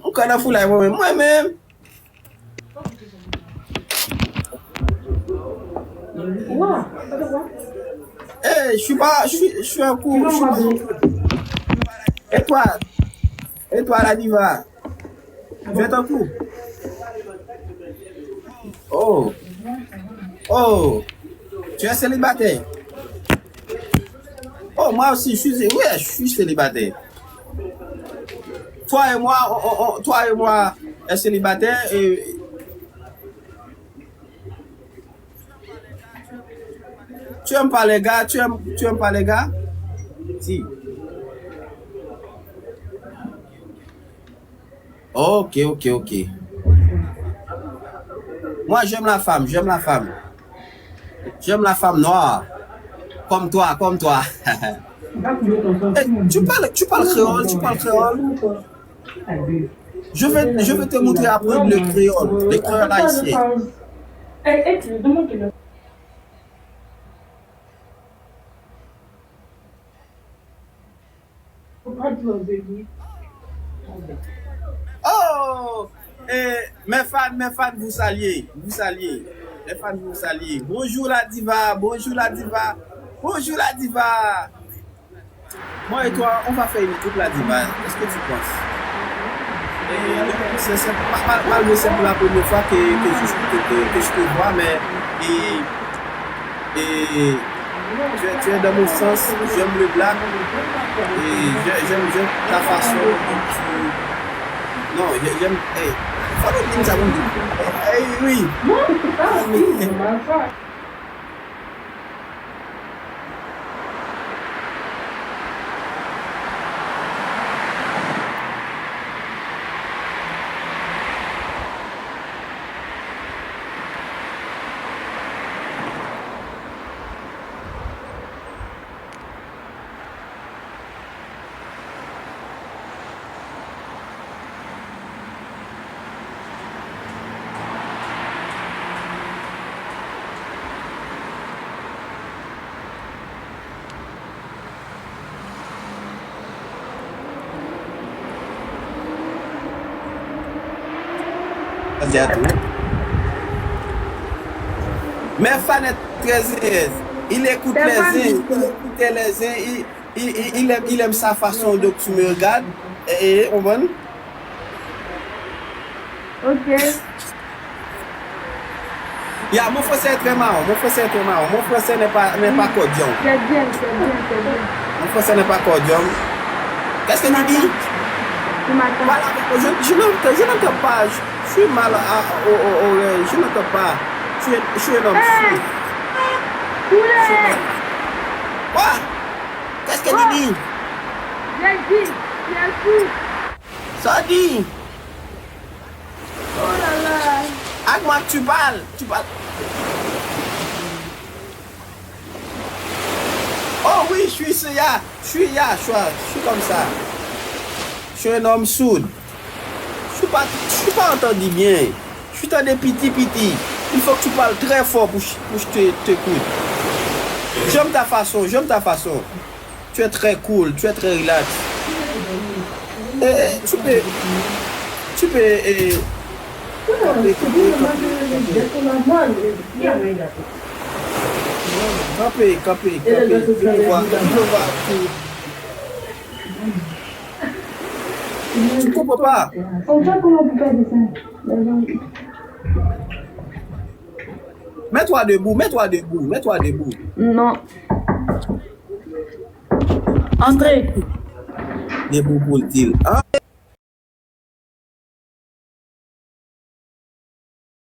On connaît fou là, moi-même. Eh, je suis en cours. Et toi? Et toi, la diva? Tu es en cours? Oh, oh, tu es célibataire? Oh, moi aussi, je suis célibataire. Toi et moi, est célibataire et tu aimes pas les gars, tu aimes pas les gars? Si. Ok, ok, ok. Moi, j'aime la femme, j'aime la femme. J'aime la femme noire. Comme toi, comme toi. Eh, tu parles créole, tu parles créole. Je vais te montrer après le créole haïtien. Oh, mes fans vous saluez, vous saluez. Les fans vous saluez. Bonjour la diva, bonjour la diva, bonjour la diva. Moi et toi, on va faire une coupe la diva. Qu'est-ce que tu penses? Malgré c'est pour la première fois que je te vois, mais tu es dans mon sens, j'aime le black et j'aime ta façon dont tu. Non, j'aime. Hey, follow things I want to. Hey, oui. Mais fan est très aise. Il écoute les uns, il aime sa façon dont tu me regardes. Et on va. Ok. Yeah, mon français est très marrant. Mon français est très marrant. Mon français n'est pas cordial. C'est bien, c'est bien, c'est bien. Mon français n'est pas cordial. Qu'est-ce que tu dis? Tu m'attends. Voilà, je n'entends pas. Je suis mal aux oreilles. Je n'entends pas. Je suis un homme fou. Poulet! Quoi? Qu'est-ce que tu dis? J'ai dit, tu es fou. Ça dit. Oh là là. Avec moi, tu parles. Tu parles. Oh oui, je suis là. Je suis comme ça. Je suis un homme sourd. Je suis pas entendu bien. Je suis entendu petit. Il faut que tu parles très fort pour que je t'écoute. J'aime ta façon. Tu es très cool, tu es très relax. Tu peux camper. Tu comprends pas? On voit comment on peut faire ça. Mets-toi debout. Non. Entrez. Debout pour le dire. Hein?